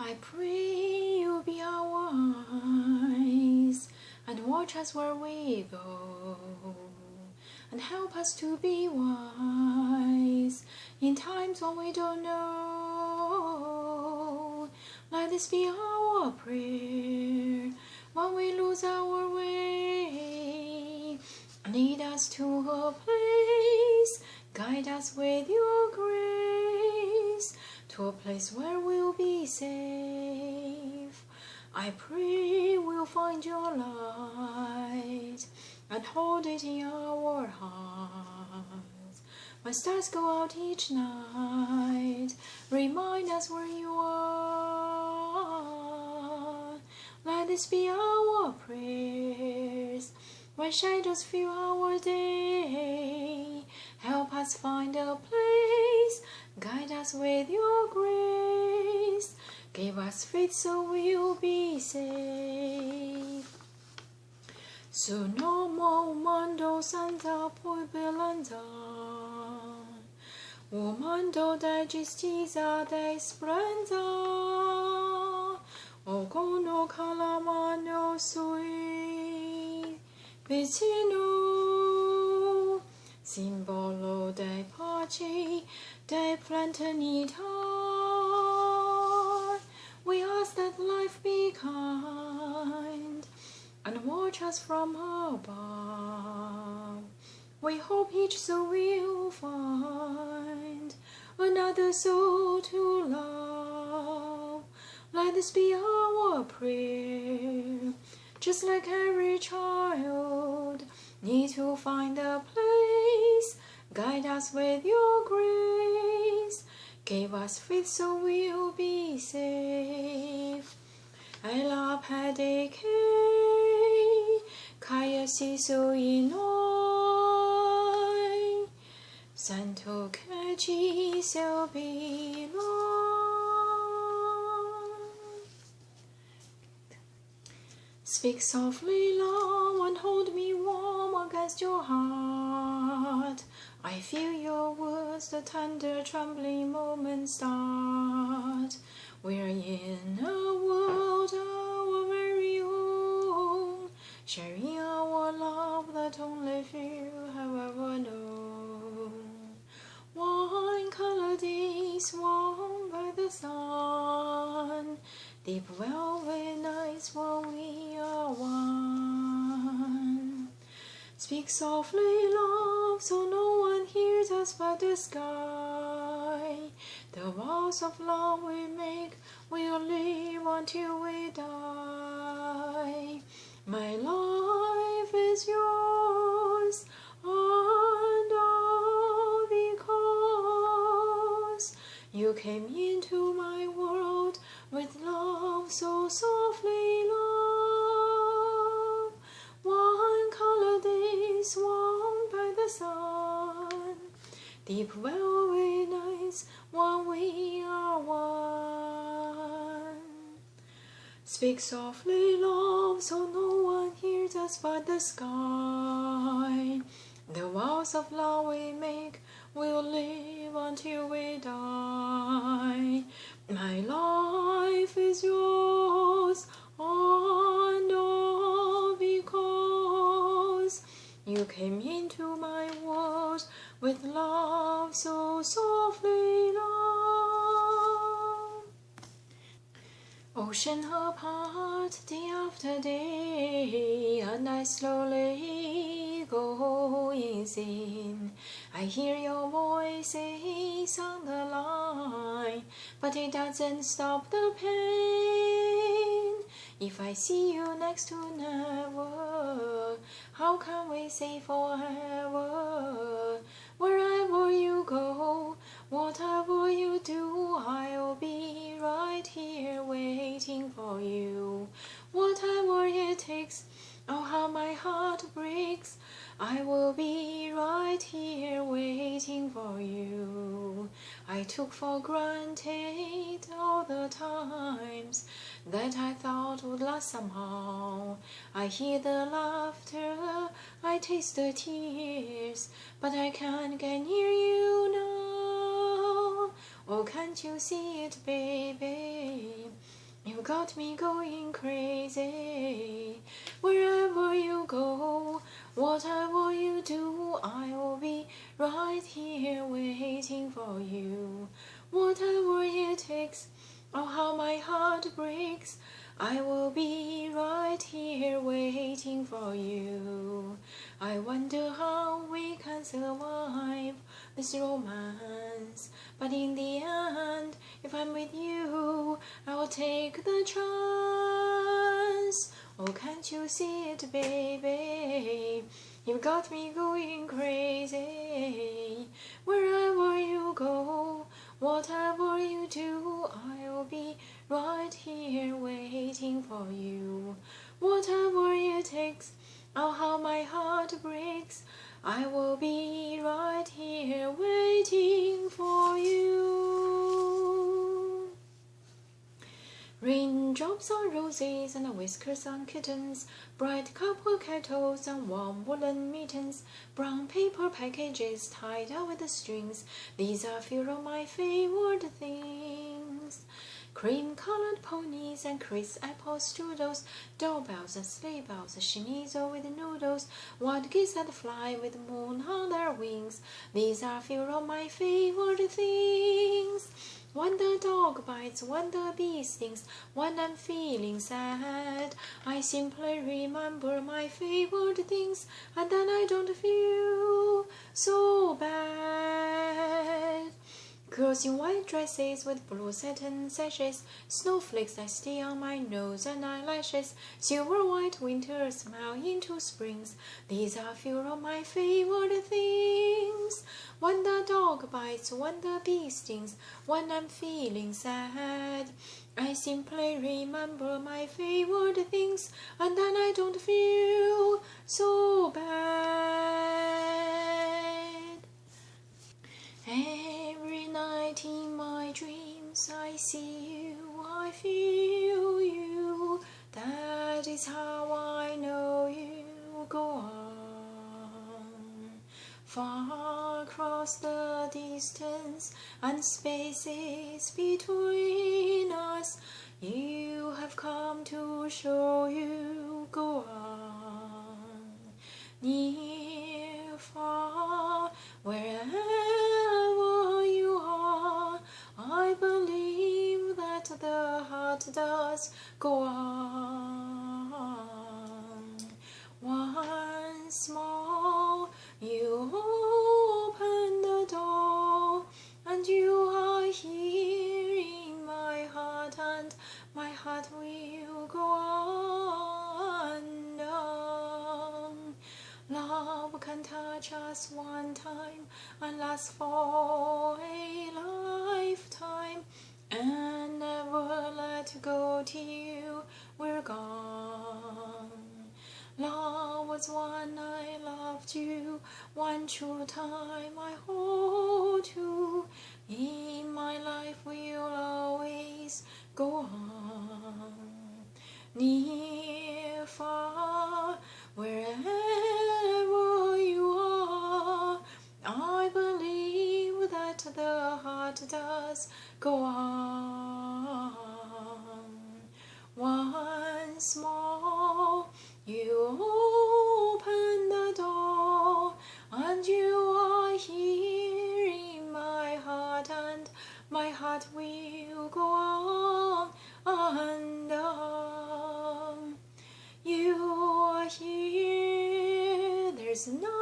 I pray you be our eyes and watch us where we go, and help us to be wise in times when we don't know. Let this be our prayer when we lose our way. Lead us to a place, guide us with your grace, to a place where we'll be safe. I pray we'll find your light and hold it in our hearts. When stars go out each night, remind us where you are. Let this be our prayers when shadows fill our day. Help us find a place, guide us with your grace. Give us faith so we'll be safe. Sunomo mando santa poi belanda, o mando de giustizia de sprenda, o cono calamano sui vicino, simbolo de pace, de fraternità. We ask that life be kind and watch us from above. We hope each soul will find another soul to love. Let this be our prayer, just like every child needs to find a place. Guide us with your grace. Give us faith so we'll be safe. Ella pedike, kaya siso inoi, santo keci silbilo. Speak softly, love, and hold me warm against your heart. I feel your words, the tender, trembling moments start. We're in a world our very own, sharing our love that only few have ever known. Wine-colored days warmed by the sun, deep velvet nights while we are one. Speak softly, love, so no one hears us but the sky. The vows of love we make will live until we die. My life is yours, and all because you came into my world with love so softly, love. One-colored days warmed by the sun, deep velvet nights when we are one. Speak softly, love, so no one hears us but the sky. The vows of love we make will live until we die. My life is yours, and all because you came into my world with love so softly, love. Ocean apart, day after day, and I slowly go insane. I hear your voices on the line, but it doesn't stop the pain. If I see you next to never, how can we say forever? Wherever you go, whatever you do, I'll be right here waiting for you. Whatever it takes, oh how my heart breaks, I will be right here waiting for you. I took for granted all the times that I thought would last somehow. I hear the laughter, I taste the tears, but I can't get near you now. Oh, can't you see it, baby? You got me going crazy. Wherever you go, whatever you do, I will be right here waiting for you. Whatever it takes, oh how my heart breaks, I will be right here waiting for you. I wonder how we can survive this romance, but in the end, if I'm with you, I will take the chance. Oh, can't you see it, baby? You've got me going crazy. Wherever you go, whatever you do, I'll be right here waiting for you. Whatever it takes, oh how my heart breaks, I will be right here waiting for you. Raindrops on roses and whiskers on kittens, bright copper kettles and warm woolen mittens, brown paper packages tied up with strings. These are few of my favorite things. Cream-colored ponies and crisp apple strudels, doorbells and sleigh bells, schnitzel with noodles, wild geese that fly with the moon on their wings. These are few of my favorite things. When the dog bites, when the bee stings, when I'm feeling sad, I simply remember my favorite things, and then I don't feel so bad. Girls in white dresses with blue satin sashes, snowflakes that stay on my nose and eyelashes, silver white winters smile into springs. These are few of my favorite things. When the dog bites, when the bee stings, when I'm feeling sad, I simply remember my favorite things, and then I don't feel so bad. Every night in my dreams I see you, I feel you. That is how I know you. Go on. Far across the distance and spaces between us, you have come to show you. Go on. Near, far, wherever you are, I believe that the heart does go on. Once more, you open the door, and you are here in my heart, and my heart will go on. Love can touch us one time and last for a lifetime, and never let go till we're gone. Love was when I loved you, one true time I hold you. In my life we'll always go on. Near, far, wherever you are, I believe that the heart does go on. Once more, you open the door, and you are here in my heart, and my heart will go on and on. You are here, there's no